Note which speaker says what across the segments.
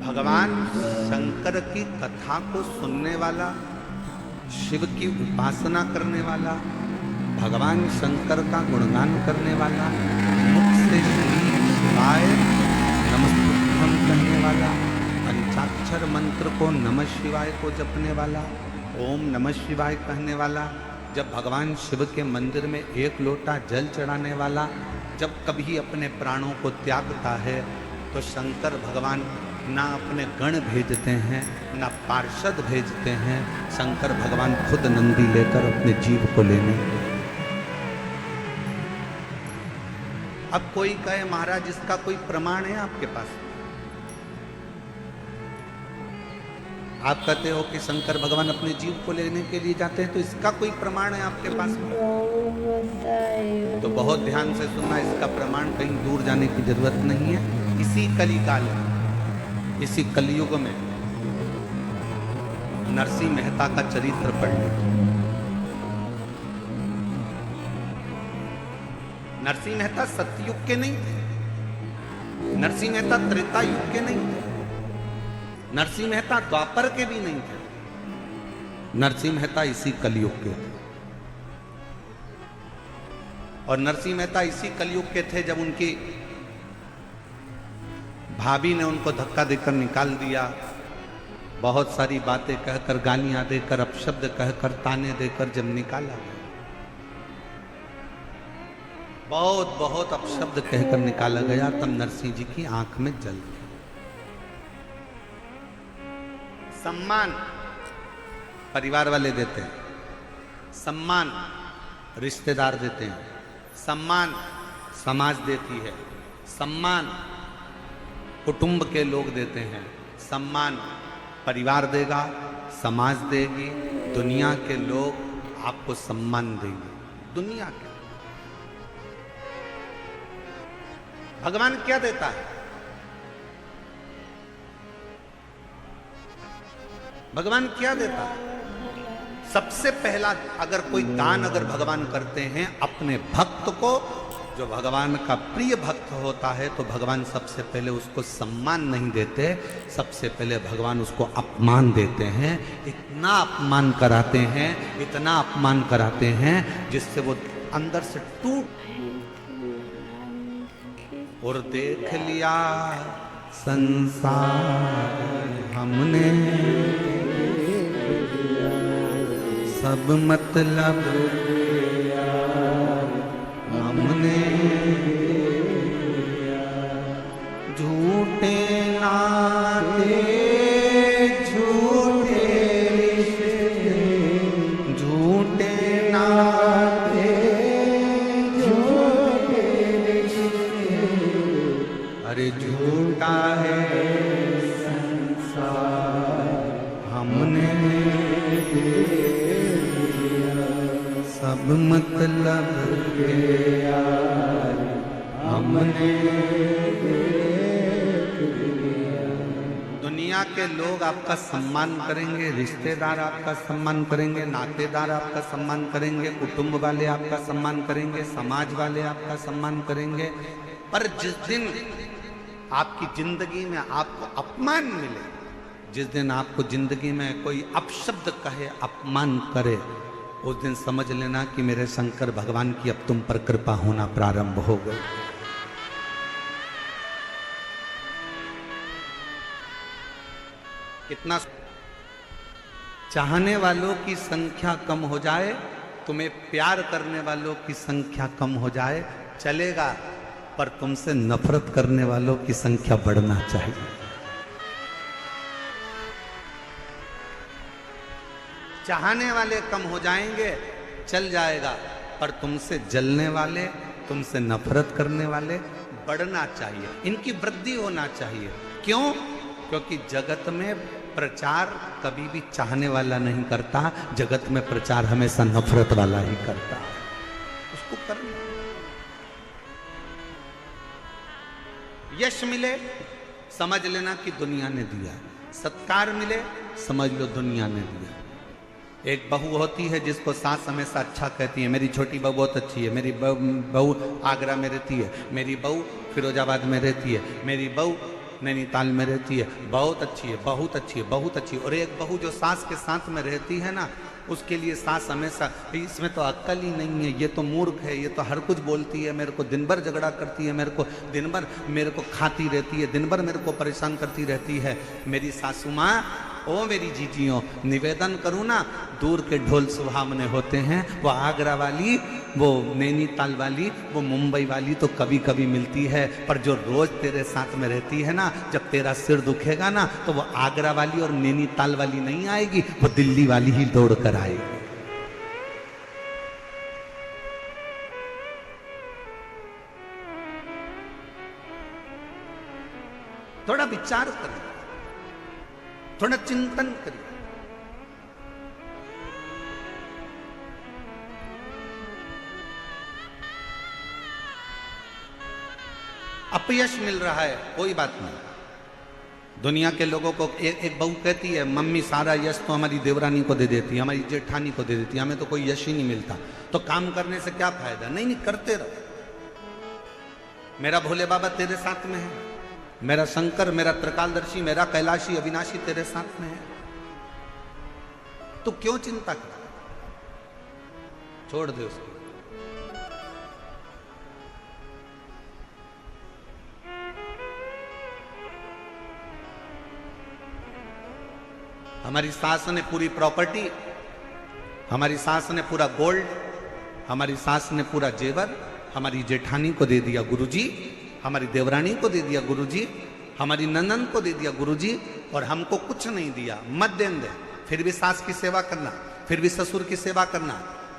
Speaker 1: भगवान शंकर की कथा को सुनने वाला, शिव की उपासना करने वाला, भगवान शंकर का गुणगान करने वाला, मुख से श्री शिवाय नमस्तुभ्यं कहने वाला, पंचाक्षर मंत्र को नमः शिवाय को जपने वाला, ओम नमः शिवाय कहने वाला, जब भगवान शिव के मंदिर में एक लोटा जल चढ़ाने वाला, जब कभी अपने प्राणों को त्यागता है तो शंकर भगवान ना अपने गण भेजते हैं ना पार्षद भेजते हैं, शंकर भगवान खुद नंदी लेकर अपने जीव को लेने। अब कोई कहे महाराज इसका कोई प्रमाण है आपके पास? आप कहते हो कि शंकर भगवान अपने जीव को लेने के लिए जाते हैं, तो इसका कोई प्रमाण है आपके पास? तो बहुत ध्यान से सुनना, इसका प्रमाण कहीं दूर जाने की जरूरत नहीं है। इसी कलिकाल में, इसी कलयुग में नरसिंह मेहता का चरित्र पढ़ लो। नरसिंह मेहता सतयुग के नहीं थे, नरसिंह मेहता त्रेता युग के नहीं थे, नरसिंह मेहता द्वापर के भी नहीं थे, नरसिंह मेहता इसी कलयुग के थे। और नरसिंह मेहता इसी कलयुग के थे जब उनकी भाभी ने उनको धक्का देकर निकाल दिया, बहुत सारी बातें कहकर, गालियां देकर, अपशब्द कहकर, ताने देकर जब निकाला, बहुत बहुत अपशब्द कहकर निकाला गया, तब नरसिंह जी की आंख में जल गया। सम्मान परिवार वाले देते हैं, सम्मान रिश्तेदार देते हैं, सम्मान समाज देती है, सम्मान कुटुंब के लोग देते हैं, सम्मान परिवार देगा, समाज देगी, दुनिया के लोग आपको सम्मान देंगे। दुनिया के भगवान क्या देता है? भगवान क्या देता है? सबसे पहला अगर कोई दान अगर भगवान करते हैं अपने भक्त को, जो भगवान का प्रिय भक्त होता है, तो भगवान सबसे पहले उसको सम्मान नहीं देते, सबसे पहले भगवान उसको अपमान देते हैं। इतना अपमान कराते हैं, इतना अपमान कराते हैं जिससे वो अंदर से टूट। और देख लिया संसार हमने, सब मतलब हमने, झूठे नाते झूठे रिश्ते, झूठे नाते झूठे रिश्ते, अरे झूठा है संसार हमने, सब मतलब के यार हमने। दुनिया के लोग आपका सम्मान करेंगे, रिश्तेदार आपका सम्मान करेंगे, नातेदार आपका सम्मान करेंगे, कुटुंब वाले आपका सम्मान करेंगे, समाज वाले आपका सम्मान करेंगे, पर जिस दिन आपकी जिंदगी में आपको अपमान मिले, जिस दिन आपको जिंदगी में कोई अपशब्द कहे, अपमान करे, उस दिन समझ लेना कि मेरे शंकर भगवान की अब तुम पर कृपा होना प्रारंभ हो गई। कितना चाहने वालों की संख्या कम हो जाए, तुम्हें प्यार करने वालों की संख्या कम हो जाए चलेगा, पर तुमसे नफरत करने वालों की संख्या बढ़ना चाहिए। चाहने वाले कम हो जाएंगे चल जाएगा, पर तुमसे जलने वाले, तुमसे नफरत करने वाले बढ़ना चाहिए, इनकी वृद्धि होना चाहिए। क्यों? क्योंकि जगत में प्रचार कभी भी चाहने वाला नहीं करता, जगत में प्रचार हमेशा नफरत वाला ही करता है। उसको करना, यश मिले समझ लेना कि दुनिया ने दिया, सत्कार मिले समझ लो दुनिया ने दिया। एक बहू होती है जिसको सास हमेशा अच्छा कहती है, मेरी छोटी बहू बहुत अच्छी है, मेरी बहू आगरा में रहती है, मेरी बहू फिरोजाबाद में रहती है, मेरी बहू नैनीताल में रहती है, बहुत अच्छी है, बहुत अच्छी है, बहुत अच्छी है। और एक बहू जो सास के साथ में रहती है ना, उसके लिए सास हमेशा इसमें तो अक्ल ही नहीं है, ये तो मूर्ख है, ये तो हर कुछ बोलती है, मेरे को दिन भर झगड़ा करती है, मेरे को दिन भर मेरे को खाती रहती है, दिन भर मेरे को परेशान करती रहती है। मेरी सासू माँ, ओ मेरी जीजियों, निवेदन करूँ ना, दूर के ढोल सुहावने होते हैं। वो आगरा वाली, वो नैनीताल वाली, वो मुंबई वाली तो कभी कभी मिलती है, पर जो रोज तेरे साथ में रहती है ना, जब तेरा सिर दुखेगा ना, तो वो आगरा वाली और नैनीताल वाली नहीं आएगी, वो दिल्ली वाली ही दौड़ कर आएगी। थोड़ा विचार करें, थोड़ा चिंतन करिए। अपयश मिल रहा है, कोई बात नहीं। दुनिया के लोगों को एक बहू कहती है, मम्मी सारा यश तो हमारी देवरानी को दे देती है, हमारी जेठानी को दे देती है, हमें तो कोई यश ही नहीं मिलता, तो काम करने से क्या फायदा। नहीं नहीं, करते रहो। मेरा भोले बाबा तेरे साथ में है, मेरा शंकर, मेरा त्रिकालदर्शी, मेरा कैलाशी अविनाशी तेरे साथ में है, तो क्यों चिंता कर, छोड़ दे उसको। हमारी सास ने पूरी प्रॉपर्टी, हमारी सास ने पूरा गोल्ड, हमारी सास ने पूरा जेवर हमारी जेठानी को दे दिया गुरुजी, हमारी देवरानी को दे दिया गुरुजी, हमारी ननन को दे दिया गुरुजी, और हमको कुछ नहीं दिया। मत देन दे, फिर भी सास की सेवा करना, फिर भी ससुर की सेवा करना,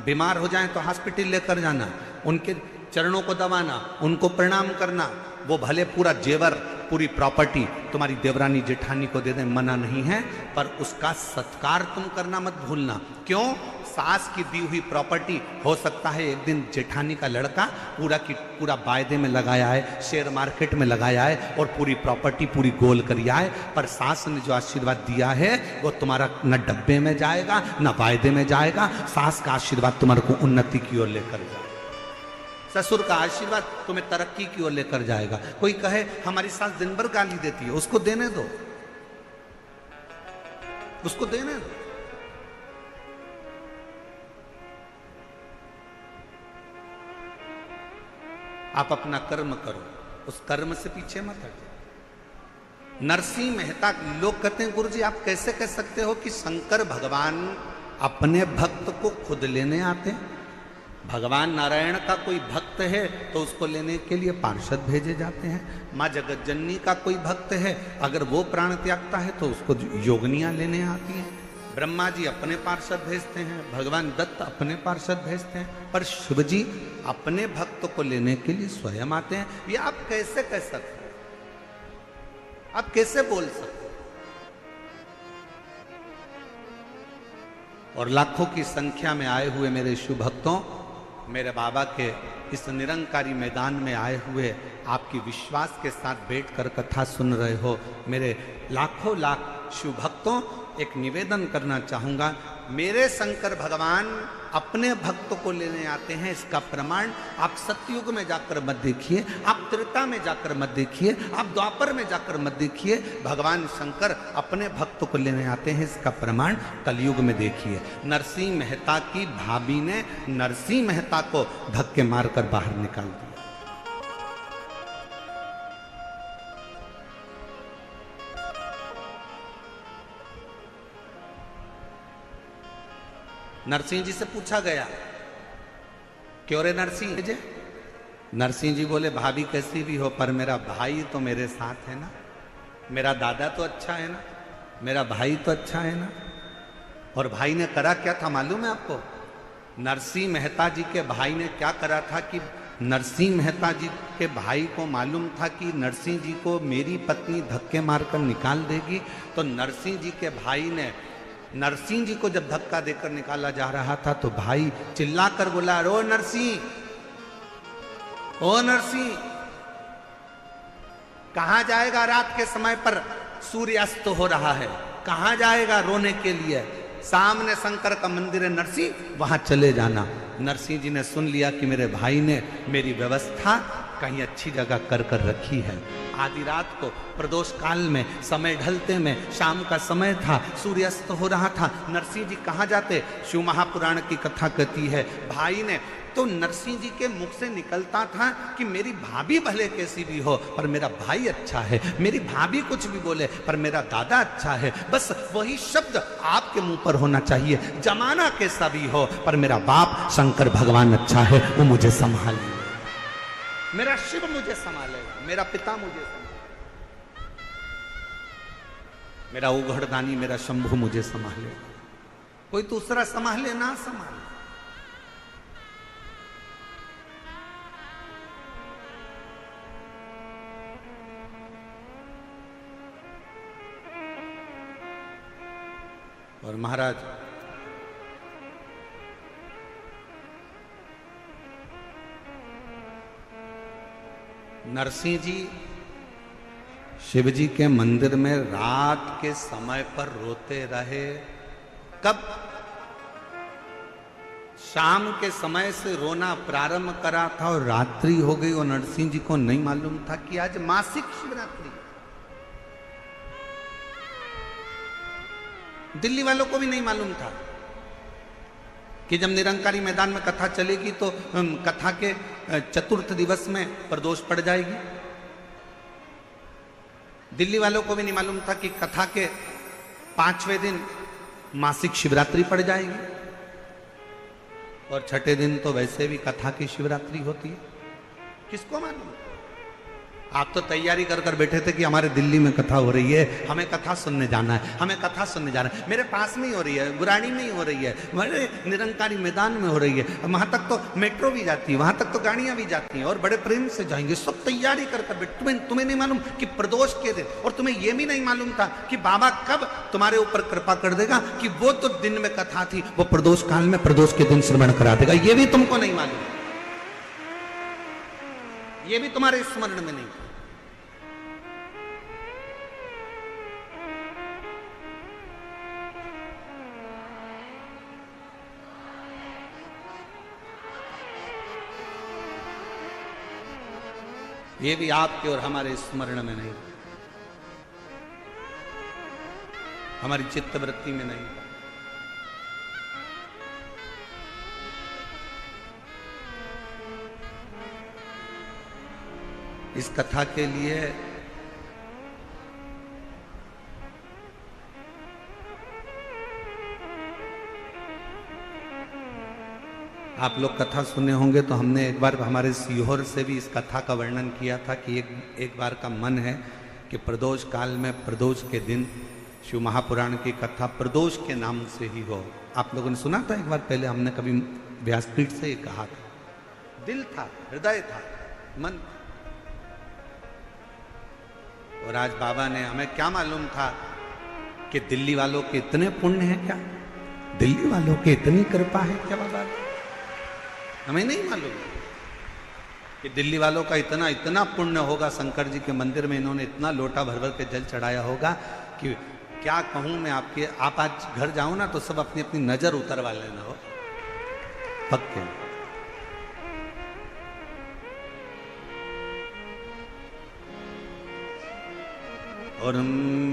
Speaker 1: बीमार हो जाए तो हॉस्पिटल लेकर जाना, उनके चरणों को दबाना, उनको प्रणाम करना। वो भले पूरा जेवर, पूरी प्रॉपर्टी तुम्हारी देवरानी जेठानी को दे दें, मना नहीं है, पर उसका सत्कार तुम करना मत भूलना। क्यों? सास की दी हुई प्रॉपर्टी हो सकता है एक दिन जेठानी का लड़का पूरा की पूरा वायदे में लगाया है, शेयर मार्केट में लगाया है, और पूरी प्रॉपर्टी पूरी गोल करिया है, पर सास ने जो आशीर्वाद दिया है वो तुम्हारा न डब्बे में जाएगा न वायदे में जाएगा। सास का आशीर्वाद तुम्हारे को उन्नति की ओर लेकर जाएगा, ससुर का आशीर्वाद तुम्हें तरक्की की ओर लेकर जाएगा। कोई कहे हमारी सास दिन भर गाली देती है, उसको देने दो, उसको देने दो। आप अपना कर्म करो, उस कर्म से पीछे मत हटो। नरसिंह मेहता, लोग कहते हैं गुरुजी आप कैसे कह सकते हो कि शंकर भगवान अपने भक्त को खुद लेने आते हैं? भगवान नारायण का कोई भक्त है तो उसको लेने के लिए पार्षद भेजे जाते हैं। माँ जगत जननी का कोई भक्त है, अगर वो प्राण त्यागता है तो उसको योगनियां लेने आती हैं। ब्रह्मा जी अपने पार्षद भेजते हैं, भगवान दत्त अपने पार्षद भेजते हैं, पर शिव जी अपने भक्त को लेने के लिए स्वयं आते हैं। ये आप कैसे कह सकते हैं? आप कैसे बोल सकते? और लाखों की संख्या में आए हुए मेरे शिव भक्तों, मेरे बाबा के इस निरंकारी मैदान में आए हुए आपकी विश्वास के साथ बैठकर कथा सुन रहे हो मेरे लाखों लाख शिव भक्तों, एक निवेदन करना चाहूंगा। मेरे शंकर भगवान अपने भक्तों को लेने आते हैं, इसका प्रमाण आप सतयुग में जाकर मत देखिए, आप त्रेता में जाकर मत देखिए, आप द्वापर में जाकर मत देखिए। भगवान शंकर अपने भक्तों को लेने आते हैं, इसका प्रमाण कलयुग में देखिए। नरसिंह मेहता की भाभी ने नरसिंह मेहता को धक्के मारकर बाहर निकाल दिया। नरसिंह जी से पूछा गया, क्यों रे नरसिंह जी? नरसिंह जी बोले भाभी कैसी भी हो, पर मेरा भाई तो मेरे साथ है ना, मेरा दादा तो अच्छा है ना, मेरा भाई तो अच्छा है ना। और भाई ने करा क्या था मालूम है आपको? नरसिंह मेहता जी के भाई ने क्या करा था कि नरसिंह मेहता जी के भाई को मालूम था कि नरसिंह जी को मेरी पत्नी धक्के मारकर निकाल देगी, तो नरसिंह जी के भाई ने नरसिंह जी को जब धक्का देकर निकाला जा रहा था तो भाई चिल्लाकर बोला, रो नरसिंह, ओ नरसिंह, कहां जाएगा? रात के समय पर सूर्यास्त हो रहा है, कहां जाएगा रोने के लिए? सामने शंकर का मंदिर है नरसिंह, वहां चले जाना। नरसिंह जी ने सुन लिया कि मेरे भाई ने मेरी व्यवस्था कहीं अच्छी जगह कर कर रखी है। आधी रात को प्रदोष काल में, समय ढलते में, शाम का समय था, सूर्यास्त हो रहा था। नरसिंह जी कहाँ जाते? शिव महापुराण की कथा कहती है भाई ने तो नरसिंह जी के मुख से निकलता था कि मेरी भाभी भले कैसी भी हो पर मेरा भाई अच्छा है, मेरी भाभी कुछ भी बोले पर मेरा दादा अच्छा है। बस वही शब्द आपके मुंह पर होना चाहिए, जमाना कैसा भी हो पर मेरा बाप शंकर भगवान अच्छा है, वो मुझे संभाले, मेरा शिव मुझे संभालेगा, मेरा पिता मुझे संभालेगा, मेरा उघड़दानी मेरा शंभु मुझे संभालेगा, कोई दूसरा संभाले ना संभाले। और महाराज नरसिंह जी शिव जी के मंदिर में रात के समय पर रोते रहे। कब? शाम के समय से रोना प्रारंभ करा था और रात्रि हो गई और नरसिंह जी को नहीं मालूम था कि आज मासिक शिवरात्रि। दिल्ली वालों को भी नहीं मालूम था कि जब निरंकारी मैदान में कथा चलेगी तो कथा के चतुर्थ दिवस में प्रदोष पड़ जाएगी। दिल्ली वालों को भी नहीं मालूम था कि कथा के 5वें दिन मासिक शिवरात्रि पड़ जाएगी और छठे दिन तो वैसे भी कथा की शिवरात्रि होती है। किसको मालूम? आप तो तैयारी कर कर बैठे थे कि हमारे दिल्ली में कथा हो रही है, हमें कथा सुनने जाना है, हमें कथा सुनने जाना है। मेरे पास में ही हो रही है, गुराड़ी में ही हो रही है, बड़े निरंकारी मैदान में हो रही है, वहां तक तो मेट्रो भी जाती है, वहां तक तो गाड़ियां भी जाती हैं और बड़े प्रेम से जाएंगे। सब तैयारी कर कर बैठे। तुम्हें नहीं मालूम कि प्रदोष के दिन, और तुम्हें यह भी नहीं मालूम था कि बाबा कब तुम्हारे ऊपर कृपा कर देगा कि वो तो दिन में कथा थी, वो प्रदोष काल में प्रदोष के दिन श्रवण करा देगा। ये भी तुमको नहीं मालूम, ये भी तुम्हारे स्मरण में नहीं। ये भी आपके और हमारे स्मरण में नहीं, हमारी चित्तवृत्ति में नहीं। इस कथा के लिए आप लोग कथा सुने होंगे तो हमने एक बार हमारे सीहोर से भी इस कथा का वर्णन किया था कि एक बार का मन है कि प्रदोष काल में प्रदोष के दिन शिव महापुराण की कथा प्रदोष के नाम से ही हो। आप लोगों ने सुना था एक बार पहले, हमने कभी व्यासपीठ से ही कहा था। दिल था, हृदय था, मन। और आज बाबा ने, हमें क्या मालूम था कि दिल्ली वालों के इतने पुण्य हैं क्या, दिल्ली वालों के इतनी कृपा है क्या बाबा? हमें नहीं मालूम कि दिल्ली वालों का इतना इतना पुण्य होगा। शंकर जी के मंदिर में इन्होंने इतना लोटा भर भर के जल चढ़ाया होगा कि क्या कहूं मैं आपके। आप आज घर जाओ ना तो सब अपनी अपनी नजर उतरवा लेना हो पक्के। और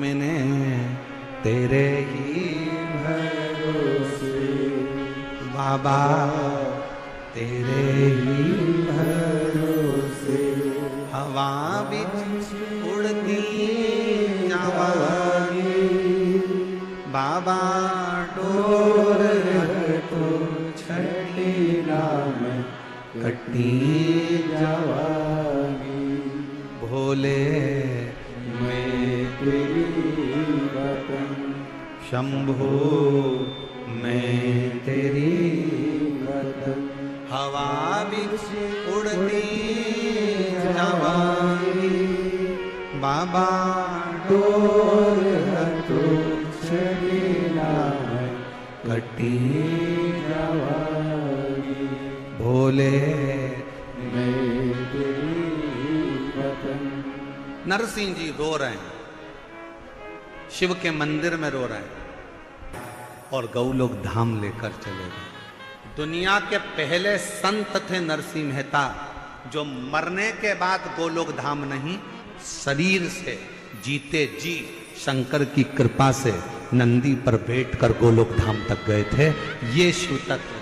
Speaker 1: मैंने तेरे ही भरोसे बाबा, तेरे ही भरोसे हवा बिच उड़ती जावांगी बाबा, डोर तो छड़ी नाम कटी जावांगी। भोले मैं तेरी वतन, शंभो मैं तेरी वतन, हवा बिच उड़ती जावांगी बाबा, डोर तो छड़ीना कटी जावांगी। भोले मैं तेरी वतन। नरसिंह जी रो रहे हैं, शिव के मंदिर में रो रहे हैं और गौ लोग धाम लेकर चले गए। दुनिया के पहले संत थे नरसिंह मेहता, जो मरने के बाद गोलोक धाम नहीं, शरीर से जीते जी शंकर की कृपा से नंदी पर बैठकर गोलोक धाम तक गए थे। ये शिव तत्व है।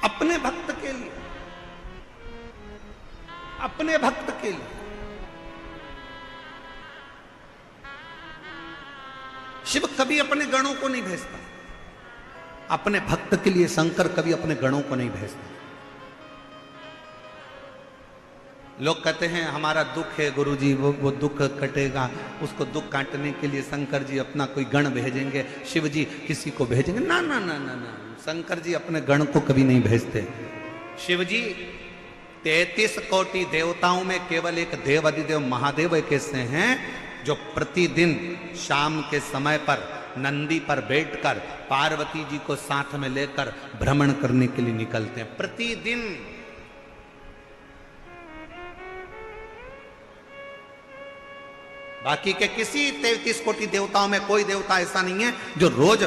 Speaker 1: अपने भक्त के लिए, अपने भक्त के लिए शिव कभी अपने गणों को नहीं भेजता। अपने भक्त के लिए शंकर कभी अपने गणों को नहीं भेजता। लोग कहते हैं हमारा दुख है गुरुजी, वो दुख कटेगा, उसको दुख काटने के लिए शंकर जी अपना कोई गण भेजेंगे, शिव जी किसी को भेजेंगे। ना ना ना ना ना, शंकर जी अपने गण को कभी नहीं भेजते। शिव जी 33 कोटि देवताओं में केवल एक देव अधिदेव महादेव एक ऐसे हैं जो प्रतिदिन शाम के समय पर नंदी पर बैठकर पार्वती जी को साथ में लेकर भ्रमण करने के लिए निकलते हैं। प्रतिदिन बाकी के किसी 33 कोटि देवताओं में कोई देवता ऐसा नहीं है जो रोज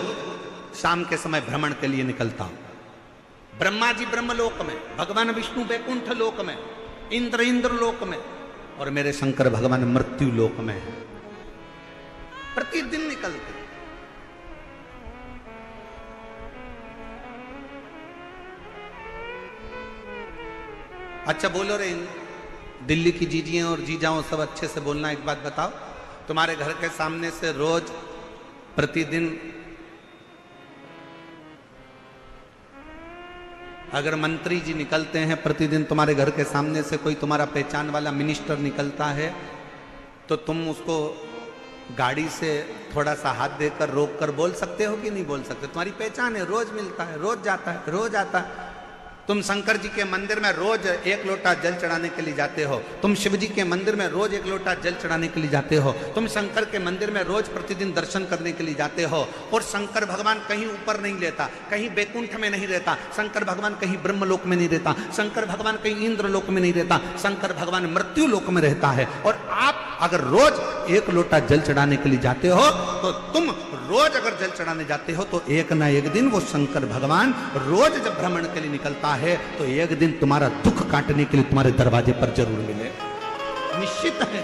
Speaker 1: शाम के समय भ्रमण के लिए निकलता हो। ब्रह्मा जी ब्रह्मलोक में, भगवान विष्णु वैकुंठ लोक में, इंद्र लोक में, और मेरे शंकर भगवान मृत्यु लोक में है। प्रतिदिन निकलते। अच्छा बोलो रे, दिल्ली की जीजियां और जीजाओं सब अच्छे से बोलना। एक बात बताओ, तुम्हारे घर के सामने से रोज प्रतिदिन अगर मंत्री जी निकलते हैं, प्रतिदिन तुम्हारे घर के सामने से कोई तुम्हारा पहचान वाला मिनिस्टर निकलता है, तो तुम उसको गाड़ी से थोड़ा सा हाथ देकर रोक कर बोल सकते हो कि नहीं बोल सकते? तुम्हारी पहचान है, रोज मिलता है, रोज जाता है, रोज आता है। तुम शंकर जी के मंदिर में रोज 1 लोटा जल चढ़ाने के लिए जाते हो। तुम शिव जी के मंदिर में रोज 1 लोटा जल चढ़ाने के लिए जाते हो। तुम शंकर के मंदिर में रोज प्रतिदिन दर्शन करने के लिए जाते हो। और शंकर भगवान कहीं ऊपर नहीं रहता, कहीं बैकुंठ में नहीं रहता, शंकर भगवान कहीं ब्रह्मलोक में नहीं रहता, शंकर भगवान कहीं इंद्र लोक में नहीं रहता, शंकर भगवान मृत्यु लोक में रहता है। और आप अगर रोज 1 लोटा जल चढ़ाने के लिए जाते हो, तो तुम रोज अगर जल चढ़ाने जाते हो तो एक ना एक दिन वो शंकर भगवान रोज जब भ्रमण के लिए निकलता है तो एक दिन तुम्हारा दुख काटने के लिए तुम्हारे दरवाजे पर जरूर मिले, निश्चित है।